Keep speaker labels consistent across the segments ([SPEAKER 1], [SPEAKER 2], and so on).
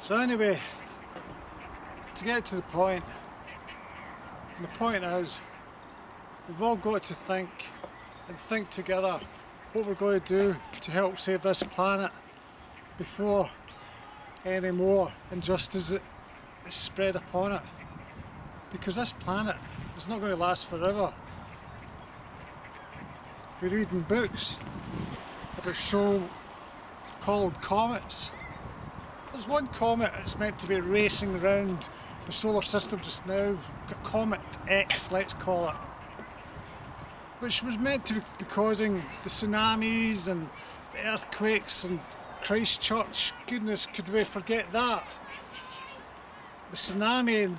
[SPEAKER 1] So anyway, to get to the point, and the point is, we've all got to think together what we're going to do to help save this planet before any more injustice is spread upon it. Because this planet is not going to last forever. We're reading books about so-called comets. There's one comet that's meant to be racing around the solar system just now, Comet X, let's call it, which was meant to be causing the tsunamis and the earthquakes and Christchurch. Goodness, could we forget that? The tsunami in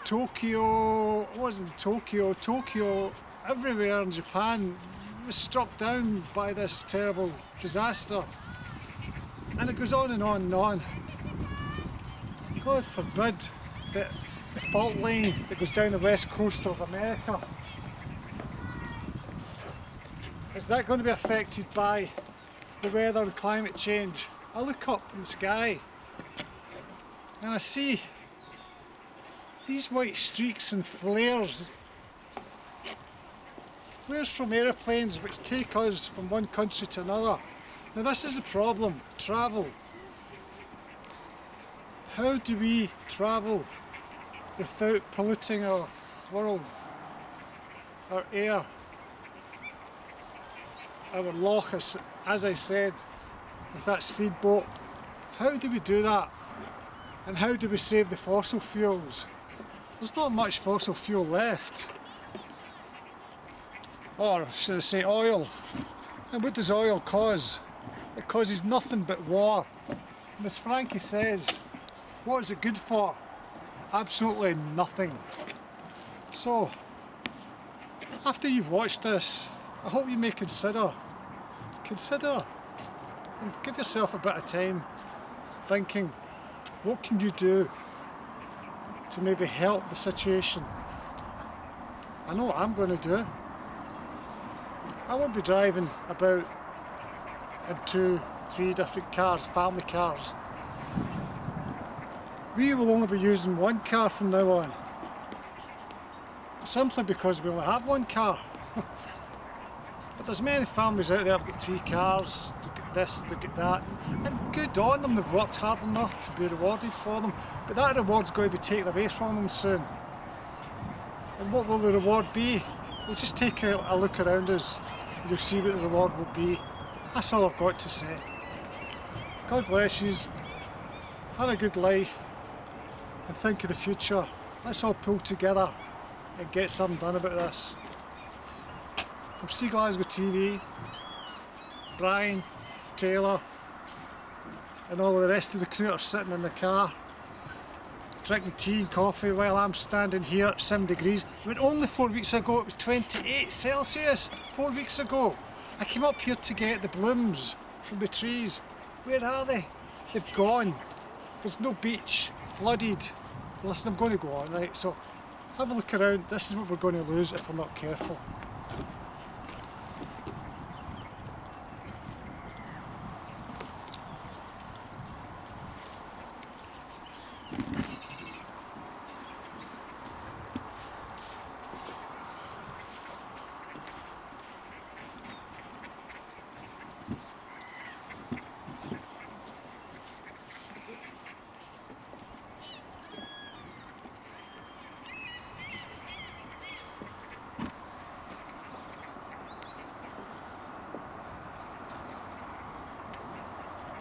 [SPEAKER 1] Tokyo, it wasn't Tokyo, everywhere in Japan was struck down by this terrible disaster. And it goes on and on and on. God forbid that the fault line that goes down the west coast of America, is that going to be affected by the weather and climate change? I look up in the sky and I see these white streaks and flares from aeroplanes which take us from one country to another. Now this is a problem, travel. How do we travel without polluting our world, our air, our loch, as I said, with that speedboat? How do we do that? And how do we save the fossil fuels? There's not much fossil fuel left. Or should I say oil. And what does oil cause? It causes nothing but war. And as Frankie says, what is it good for? Absolutely nothing. So, after you've watched this, I hope you may consider and give yourself a bit of time thinking, what can you do to maybe help the situation? I know what I'm going to do. I won't be driving about in 2-3 different cars, family cars. We will only be using one car from now on. Simply because we only have one car. But there's many families out there who've got 3 cars, to get this, to get that. And good on them, they've worked hard enough to be rewarded for them. But that reward's going to be taken away from them soon. And what will the reward be? We'll just take a look around us. You'll see what the reward will be. That's all I've got to say. God bless you. Have a good life. And think of the future. Let's all pull together and get something done about this. From Sea Glasgow TV, Brian, Taylor, and all the rest of the crew are sitting in the car, drinking tea and coffee while I'm standing here at 7 degrees. When only 4 weeks ago it was 28 Celsius. 4 weeks ago. I came up here to get the blooms from the trees. Where are they? They've gone. There's no beach. Flooded. Listen, I'm going to go on, right? So have a look around. This is what we're going to lose if we're not careful.